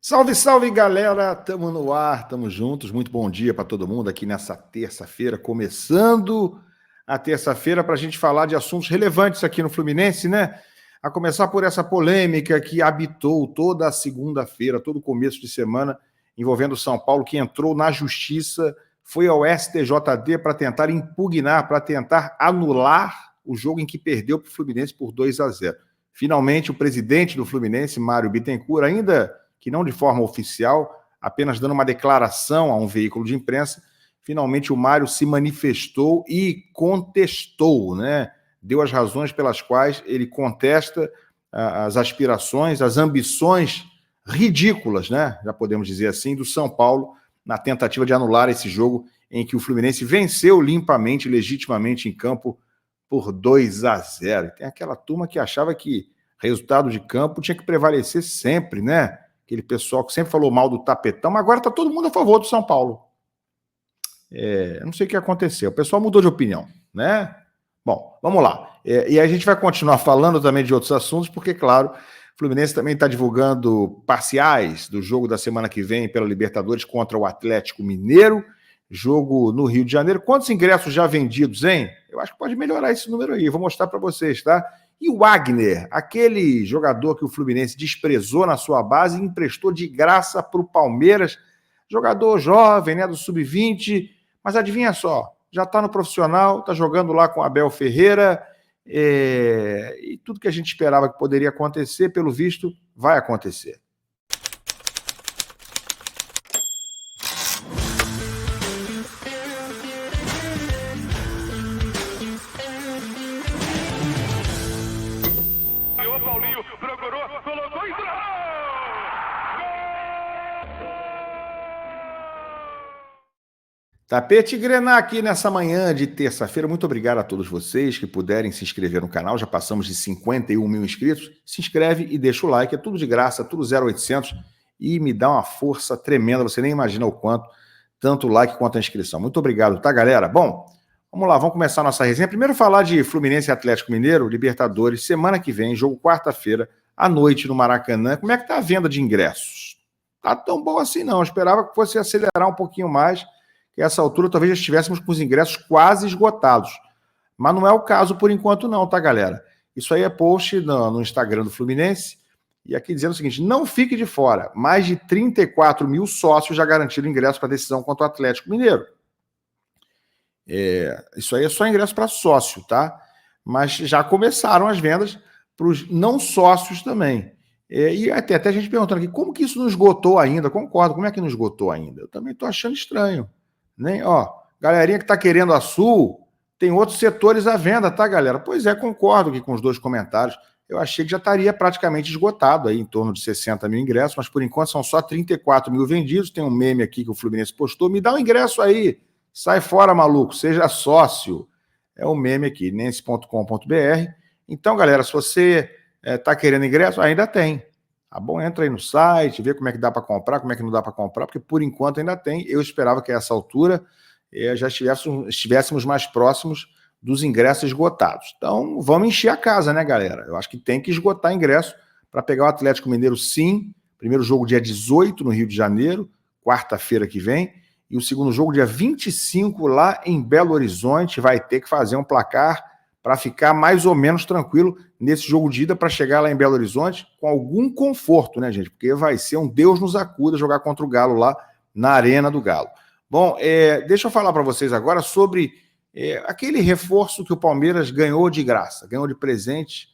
Salve, salve, galera! Tamo no ar, tamo juntos. Muito bom dia para todo mundo aqui nessa terça-feira, começando a terça-feira para a gente falar de assuntos relevantes aqui no Fluminense, né? A começar por essa polêmica que habitou toda a segunda-feira, todo o começo de semana, envolvendo o São Paulo, que entrou na justiça, foi ao STJD para tentar impugnar, para tentar anular o jogo em que perdeu para o Fluminense por 2-0. Finalmente, o presidente do Fluminense, Mário Bittencourt, ainda que não de forma oficial, apenas dando uma declaração a um veículo de imprensa, finalmente o Mário se manifestou e contestou, né? Deu as razões pelas quais ele contesta as aspirações, as ambições ridículas, né? Já podemos dizer assim, do São Paulo, na tentativa de anular esse jogo em que o Fluminense venceu limpamente, legitimamente em campo por 2-0. Tem aquela turma que achava que resultado de campo tinha que prevalecer sempre, né? Aquele pessoal que sempre falou mal do tapetão, mas agora está todo mundo a favor do São Paulo. Não sei o que aconteceu. O pessoal mudou de opinião, né? Bom, vamos lá. E a gente vai continuar falando também de outros assuntos, porque, claro, o Fluminense também está divulgando parciais do jogo da semana que vem pela Libertadores contra o Atlético Mineiro, jogo no Rio de Janeiro. Quantos ingressos já vendidos, hein? Eu acho que pode melhorar esse número aí. Vou mostrar para vocês, tá? E o Wagner, aquele jogador que o Fluminense desprezou na sua base e emprestou de graça para o Palmeiras, jogador jovem, né, do Sub-20, mas adivinha só, já está no profissional, está jogando lá com Abel Ferreira, e tudo que a gente esperava que poderia acontecer, pelo visto, vai acontecer. Tapete Grená aqui nessa manhã de terça-feira. Muito obrigado a todos vocês que puderem se inscrever no canal. Já passamos de 51 mil inscritos. Se inscreve e deixa o like. É tudo de graça, tudo 0800. E me dá uma força tremenda. Você nem imagina o quanto. Tanto o like quanto a inscrição. Muito obrigado, tá, galera? Bom, vamos lá. Vamos começar a nossa resenha. Primeiro falar de Fluminense e Atlético Mineiro, Libertadores. Semana que vem, jogo quarta-feira, à noite no Maracanã. Como é que tá a venda de ingressos? Tá tão bom assim não. Eu esperava que fosse acelerar um pouquinho mais. Que a essa altura talvez já estivéssemos com os ingressos quase esgotados. Mas não é o caso por enquanto não, tá, galera? Isso aí é post no Instagram do Fluminense, e aqui dizendo o seguinte, não fique de fora, mais de 34 mil sócios já garantiram ingresso para a decisão contra o Atlético Mineiro. Isso aí é só ingresso para sócio, tá? Mas já começaram as vendas para os não sócios também. E até a gente perguntando aqui, como que isso não esgotou ainda? Concordo, como é que não esgotou ainda? Eu também estou achando estranho. Nem, galerinha que está querendo a Sul, tem outros setores à venda, tá, galera? Pois é, concordo aqui com os dois comentários. Eu achei que já estaria praticamente esgotado, aí em torno de 60 mil ingressos, mas por enquanto são só 34 mil vendidos. Tem um meme aqui que o Fluminense postou. Me dá um ingresso aí, sai fora, maluco, seja sócio. É o meme aqui, nense.com.br. Então, galera, se você está querendo ingresso, ainda tem. Tá bom? Entra aí no site, vê como é que dá para comprar, como é que não dá para comprar, porque por enquanto ainda tem. Eu esperava que a essa altura já estivéssemos mais próximos dos ingressos esgotados. Então, vamos encher a casa, né, galera? Eu acho que tem que esgotar ingresso para pegar o Atlético Mineiro, sim. Primeiro jogo dia 18 no Rio de Janeiro, quarta-feira que vem. E o segundo jogo dia 25 lá em Belo Horizonte. Vai ter que fazer um placar para ficar mais ou menos tranquilo nesse jogo de ida para chegar lá em Belo Horizonte com algum conforto, né, gente? Porque vai ser um Deus nos acuda jogar contra o Galo lá na Arena do Galo. Bom, deixa eu falar para vocês agora sobre aquele reforço que o Palmeiras ganhou de graça, ganhou de presente,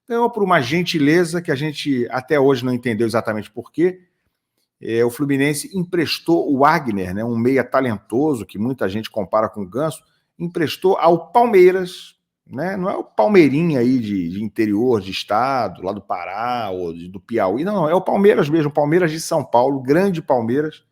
ganhou por uma gentileza que a gente até hoje não entendeu exatamente por quê. O Fluminense emprestou o Wagner, né, um meia talentoso que muita gente compara com o Ganso, emprestou ao Palmeiras, né? Não é o Palmeirinha aí de interior, de estado, lá do Pará ou do Piauí, não, é o Palmeiras mesmo, o Palmeiras de São Paulo, grande Palmeiras,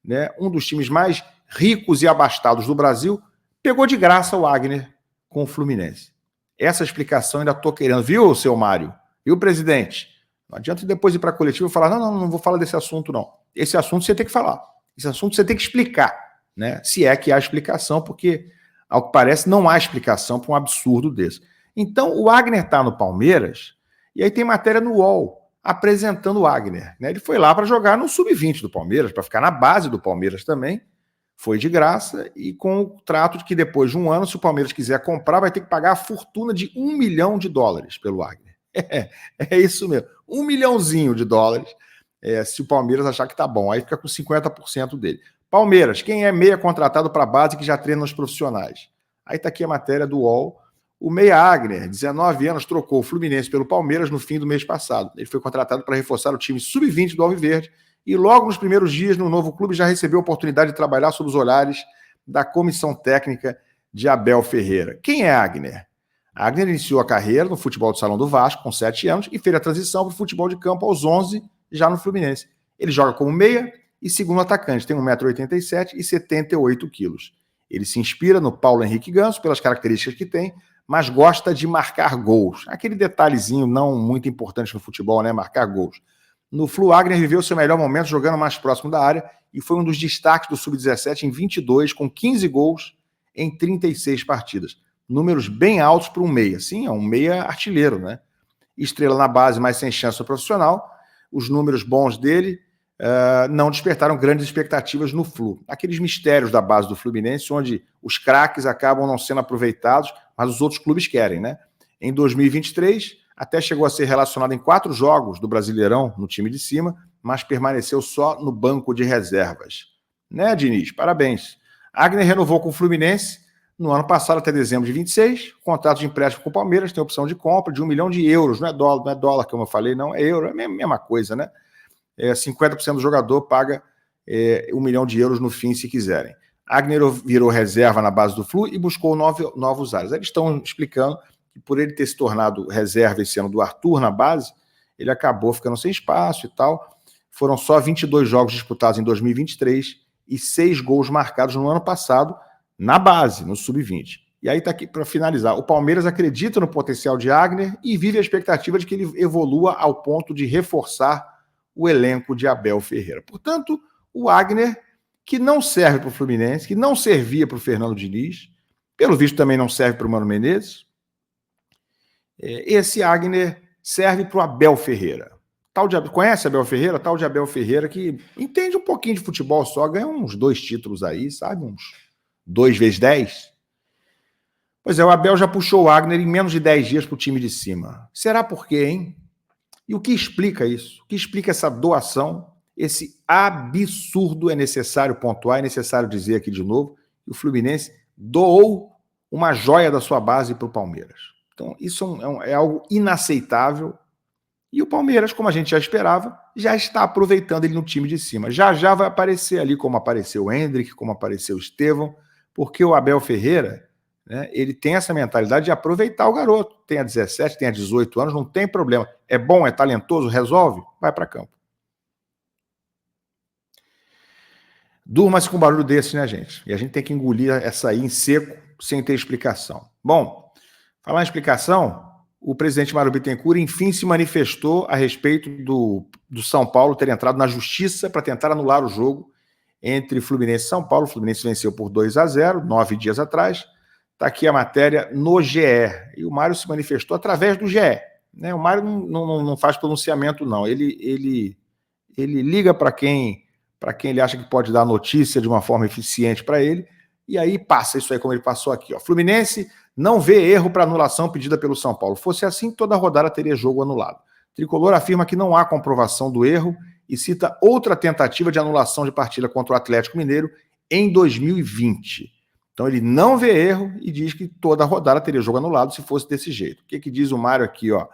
né? Um dos times mais ricos e abastados do Brasil, pegou de graça o Wagner com o Fluminense. Essa explicação ainda estou querendo, viu, seu Mário? Viu, presidente? Não adianta depois ir para a coletiva e falar, não vou falar desse assunto, não. Esse assunto você tem que falar, esse assunto você tem que explicar, né? Se é que há explicação, porque ao que parece, não há explicação para um absurdo desse. Então, o Wagner está no Palmeiras, e aí tem matéria no UOL. apresentando o Wagner, né? Ele foi lá para jogar no sub-20 do Palmeiras, para ficar na base do Palmeiras também. Foi de graça e com o trato de que depois de um ano, se o Palmeiras quiser comprar, vai ter que pagar a fortuna de $1 milhão pelo Wagner. É isso mesmo, $1 milhãozinho, se o Palmeiras achar que tá bom. Aí fica com 50% dele. Palmeiras, quem é meia contratado para a base que já treina nos profissionais? Aí tá aqui a matéria do UOL. O meia Wagner, 19 anos, trocou o Fluminense pelo Palmeiras no fim do mês passado. Ele foi contratado para reforçar o time sub-20 do Alviverde e logo nos primeiros dias no novo clube já recebeu a oportunidade de trabalhar sob os olhares da comissão técnica de Abel Ferreira. Quem é Wagner? Wagner iniciou a carreira no futebol do Salão do Vasco com 7 anos e fez a transição para o futebol de campo aos 11, já no Fluminense. Ele joga como meia e segundo atacante, tem 1,87 m e 78 quilos. Ele se inspira no Paulo Henrique Ganso pelas características que tem, mas gosta de marcar gols. Aquele detalhezinho não muito importante no futebol, né? Marcar gols. No Flu, Wagner viveu seu melhor momento jogando mais próximo da área e foi um dos destaques do Sub-17 em 22, com 15 gols em 36 partidas. Números bem altos para um meia. Sim, é um meia artilheiro, né? Estrela na base, mas sem chance no profissional. Os números bons dele não despertaram grandes expectativas no Flu. Aqueles mistérios da base do Fluminense, onde os craques acabam não sendo aproveitados, mas os outros clubes querem, né? Em 2023, até chegou a ser relacionado em 4 jogos do Brasileirão no time de cima, mas permaneceu só no banco de reservas. Né, Diniz? Parabéns. Wagner renovou com o Fluminense no ano passado até dezembro de 26, contrato de empréstimo com o Palmeiras, tem opção de compra de €1 milhão, não é dólar, como eu falei, não, é euro, é a mesma coisa, né? 50% do jogador paga €1 milhão no fim, se quiserem. Wagner virou reserva na base do Flu e buscou novos áreas. Eles estão explicando que por ele ter se tornado reserva esse ano do Arthur na base, ele acabou ficando sem espaço e tal. Foram só 22 jogos disputados em 2023 e 6 gols marcados no ano passado na base, no Sub-20. E aí está aqui para finalizar. O Palmeiras acredita no potencial de Wagner e vive a expectativa de que ele evolua ao ponto de reforçar o elenco de Abel Ferreira. Portanto, o Wagner, que não serve para o Fluminense, que não servia para o Fernando Diniz, pelo visto também não serve para o Mano Menezes, esse Wagner serve para o Abel Ferreira. Conhece Abel Ferreira? Tal de Abel Ferreira que entende um pouquinho de futebol só, ganha uns 2 títulos aí, sabe? Uns 2 vezes 10. Pois é, o Abel já puxou o Wagner em menos de 10 dias para o time de cima. Será por quê, hein? E o que explica isso? O que explica essa doação? Esse absurdo, é necessário pontuar, é necessário dizer aqui de novo, que o Fluminense doou uma joia da sua base para o Palmeiras. Então, isso é algo inaceitável. E o Palmeiras, como a gente já esperava, já está aproveitando ele no time de cima. Já vai aparecer ali, como apareceu o Hendrick, como apareceu o Estevão, porque o Abel Ferreira, né, ele tem essa mentalidade de aproveitar o garoto. Tenha 17, tenha 18 anos, não tem problema. É bom, é talentoso, resolve, vai para campo. Durma-se com um barulho desse, né, gente? E a gente tem que engolir essa aí em seco, sem ter explicação. Bom, falar em explicação, o presidente Mário Bittencourt, enfim, se manifestou a respeito do São Paulo ter entrado na justiça para tentar anular o jogo entre Fluminense e São Paulo. O Fluminense venceu por 2-0, 9 dias atrás. Está aqui a matéria no GE. E o Mário se manifestou através do GE. Né? O Mário não faz pronunciamento, não. Ele liga para quem ele acha que pode dar notícia de uma forma eficiente para ele, e aí passa isso aí como ele passou aqui. Ó. Fluminense não vê erro para anulação pedida pelo São Paulo. Fosse assim, toda rodada teria jogo anulado. Tricolor afirma que não há comprovação do erro e cita outra tentativa de anulação de partida contra o Atlético Mineiro em 2020. Então ele não vê erro e diz que toda rodada teria jogo anulado se fosse desse jeito. O que diz o Mário aqui? Ó?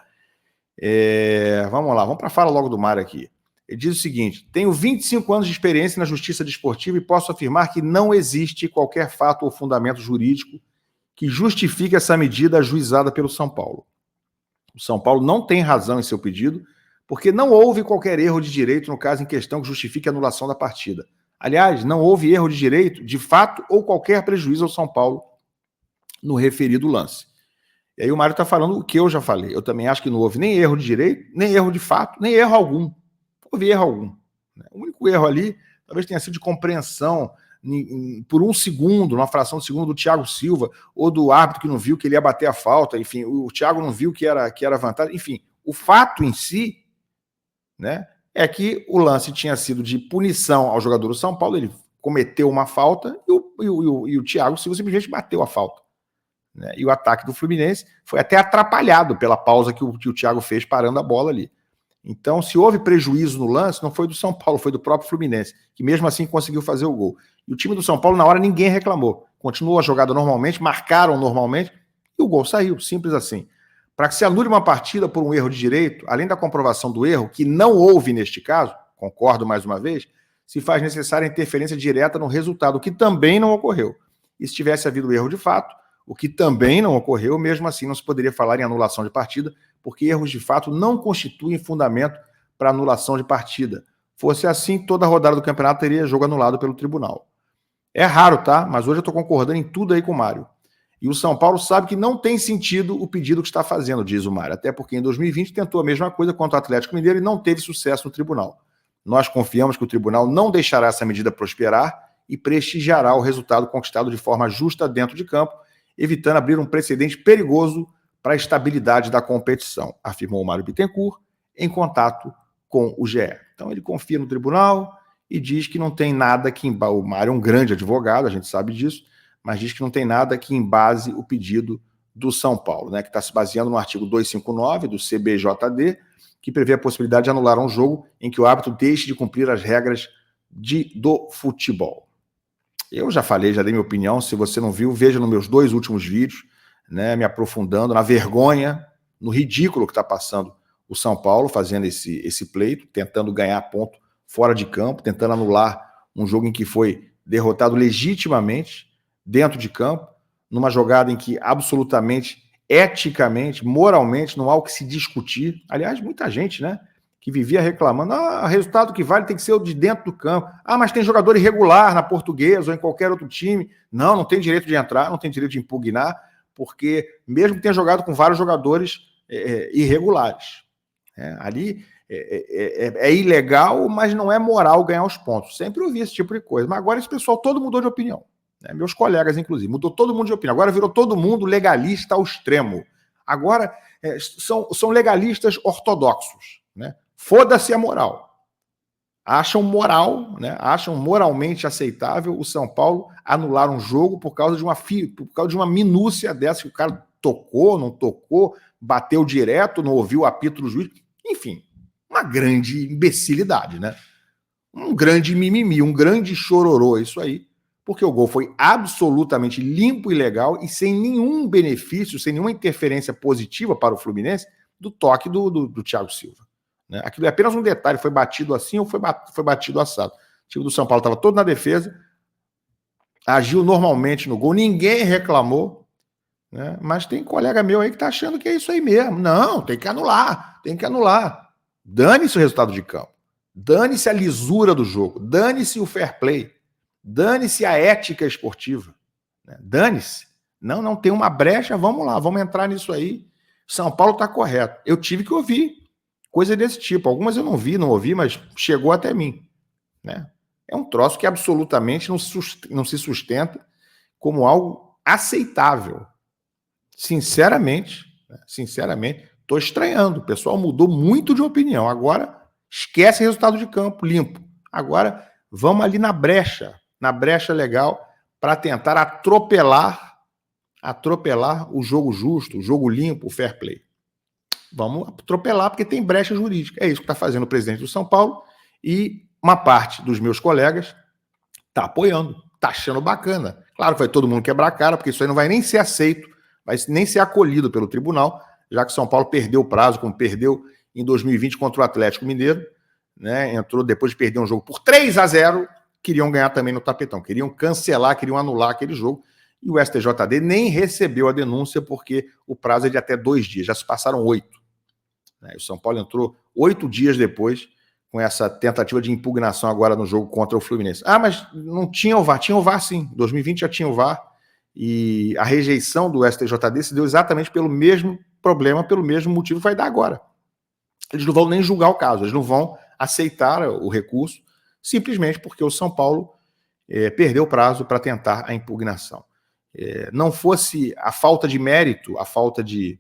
Vamos lá, vamos para a fala logo do Mário aqui. Ele diz o seguinte: tenho 25 anos de experiência na justiça desportiva e posso afirmar que não existe qualquer fato ou fundamento jurídico que justifique essa medida ajuizada pelo São Paulo. O São Paulo não tem razão em seu pedido, porque não houve qualquer erro de direito no caso em questão que justifique a anulação da partida. Aliás, não houve erro de direito, de fato, ou qualquer prejuízo ao São Paulo no referido lance. E aí o Mário está falando o que eu já falei. Eu também acho que não houve nem erro de direito, nem erro de fato, nem erro algum. Não houve erro algum. O único erro ali talvez tenha sido de compreensão por um segundo, numa fração de segundo do Thiago Silva, ou do árbitro que não viu que ele ia bater a falta, enfim, o Thiago não viu que era vantagem, enfim, o fato em si né, é que o lance tinha sido de punição ao jogador do São Paulo, ele cometeu uma falta e o Thiago Silva simplesmente bateu a falta. Né? E o ataque do Fluminense foi até atrapalhado pela pausa que o Thiago fez parando a bola ali. Então, se houve prejuízo no lance, não foi do São Paulo, foi do próprio Fluminense, que mesmo assim conseguiu fazer o gol. E o time do São Paulo, na hora, ninguém reclamou. Continuou a jogada normalmente, marcaram normalmente, e o gol saiu, simples assim. Para que se anule uma partida por um erro de direito, além da comprovação do erro, que não houve neste caso, concordo mais uma vez, se faz necessária interferência direta no resultado, o que também não ocorreu. E se tivesse havido erro de fato, o que também não ocorreu, mesmo assim não se poderia falar em anulação de partida, porque erros de fato não constituem fundamento para anulação de partida. Fosse assim, toda a rodada do campeonato teria jogo anulado pelo tribunal. É raro, tá? Mas hoje eu estou concordando em tudo aí com o Mário. E o São Paulo sabe que não tem sentido o pedido que está fazendo, diz o Mário, até porque em 2020 tentou a mesma coisa contra o Atlético Mineiro e não teve sucesso no tribunal. Nós confiamos que o tribunal não deixará essa medida prosperar e prestigiará o resultado conquistado de forma justa dentro de campo, evitando abrir um precedente perigoso para a estabilidade da competição, afirmou o Mário Bittencourt em contato com o GE. Então ele confia no tribunal e diz que não tem nada que embase. O Mário é um grande advogado, a gente sabe disso, mas diz que não tem nada que embase o pedido do São Paulo, né, que está se baseando no artigo 259 do CBJD, que prevê a possibilidade de anular um jogo em que o árbitro deixe de cumprir as regras do futebol. Eu já falei, já dei minha opinião, se você não viu, veja nos meus 2 últimos vídeos, né, me aprofundando na vergonha, no ridículo que está passando o São Paulo, fazendo esse pleito, tentando ganhar ponto fora de campo, tentando anular um jogo em que foi derrotado legitimamente dentro de campo, numa jogada em que absolutamente, eticamente, moralmente, não há o que se discutir. Aliás, muita gente, né, que vivia reclamando, o resultado que vale tem que ser o de dentro do campo. Mas tem jogador irregular na Portuguesa ou em qualquer outro time. Não tem direito de entrar, não tem direito de impugnar, porque mesmo que tenha jogado com vários jogadores irregulares. Ali é ilegal, mas não é moral ganhar os pontos. Sempre ouvi esse tipo de coisa. Mas agora esse pessoal todo mudou de opinião. Né? Meus colegas, inclusive, mudou todo mundo de opinião. Agora virou todo mundo legalista ao extremo. Agora são legalistas ortodoxos. Né? Foda-se a moral. Acham moral, né? Acham moralmente aceitável o São Paulo anular um jogo por causa de uma minúcia dessa, que o cara tocou, não tocou, bateu direto, não ouviu o apito do juiz. Enfim, uma grande imbecilidade, né? Um grande mimimi, um grande chororô, isso aí, porque o gol foi absolutamente limpo e legal e sem nenhum benefício, sem nenhuma interferência positiva para o Fluminense do toque do Thiago Silva. Né? Aquilo é apenas um detalhe, foi batido assim ou foi batido assado. O time do São Paulo estava todo na defesa, agiu normalmente no gol, ninguém reclamou, né? Mas tem colega meu aí que está achando que é isso aí mesmo. Não, tem que anular. Dane-se o resultado de campo, dane-se a lisura do jogo, dane-se o fair play, dane-se a ética esportiva, né? Dane-se. Não tem uma brecha, vamos lá, vamos entrar nisso aí. São Paulo está correto. Eu tive que ouvir coisa desse tipo. Algumas eu não ouvi, mas chegou até mim. Né? É um troço que absolutamente não se sustenta como algo aceitável. Sinceramente, estou estranhando. O pessoal mudou muito de opinião. Agora, esquece resultado de campo, limpo. Agora, vamos ali na brecha legal, para tentar atropelar o jogo justo, o jogo limpo, o fair play. Vamos atropelar porque tem brecha jurídica. É isso que está fazendo o presidente do São Paulo e uma parte dos meus colegas está apoiando, está achando bacana. Claro que vai todo mundo quebrar a cara, porque isso aí não vai nem ser aceito, vai nem ser acolhido pelo tribunal, já que o São Paulo perdeu o prazo, como perdeu em 2020 contra o Atlético Mineiro, né? Entrou depois de perder um jogo por 3-0, queriam ganhar também no tapetão, queriam cancelar, queriam anular aquele jogo. E o STJD nem recebeu a denúncia porque o prazo é de até 2 dias, já se passaram 8. O São Paulo entrou 8 dias depois com essa tentativa de impugnação agora no jogo contra o Fluminense. Mas não tinha o VAR. Tinha o VAR, sim. Em 2020 já tinha o VAR. E a rejeição do STJD se deu exatamente pelo mesmo problema, pelo mesmo motivo que vai dar agora. Eles não vão nem julgar o caso, eles não vão aceitar o recurso, simplesmente porque o São Paulo perdeu o prazo para tentar a impugnação. Não fosse a falta de mérito, a falta de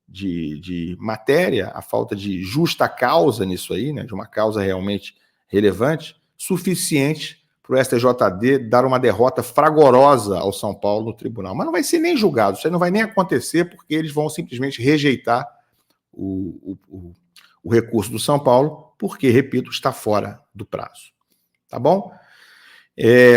de matéria, a falta de justa causa nisso aí, né, de uma causa realmente relevante, suficiente para o STJD dar uma derrota fragorosa ao São Paulo no tribunal. Mas não vai ser nem julgado, isso aí não vai nem acontecer, porque eles vão simplesmente rejeitar o recurso do São Paulo, porque, repito, está fora do prazo. Tá bom?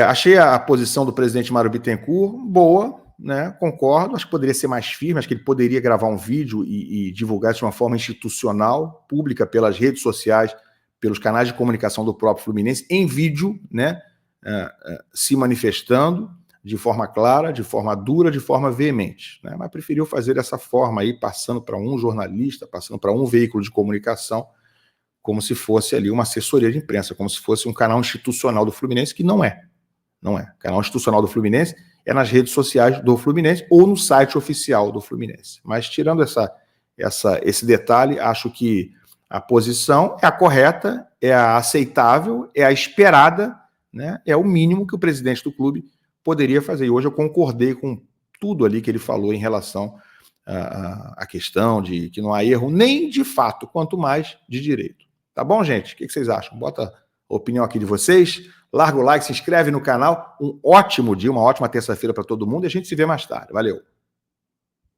Achei a posição do presidente Mário Bittencourt boa, né? Concordo, acho que poderia ser mais firme, acho que ele poderia gravar um vídeo e divulgar isso de uma forma institucional, pública, pelas redes sociais, pelos canais de comunicação do próprio Fluminense, em vídeo, né? Se manifestando de forma clara, de forma dura, de forma veemente, né? Mas preferiu fazer dessa forma aí, passando para um jornalista, passando para um veículo de comunicação, como se fosse ali uma assessoria de imprensa, como se fosse um canal institucional do Fluminense, que não é. Não é. O canal institucional do Fluminense é nas redes sociais do Fluminense ou no site oficial do Fluminense. Mas tirando esse detalhe, acho que a posição é a correta, é a aceitável, é a esperada, né? É o mínimo que o presidente do clube poderia fazer. E hoje eu concordei com tudo ali que ele falou em relação à questão de que não há erro nem de fato, quanto mais de direito. Tá bom, gente? O que vocês acham? Bota a opinião aqui de vocês, larga o like, se inscreve no canal. Um ótimo dia, uma ótima terça-feira para todo mundo e a gente se vê mais tarde. Valeu!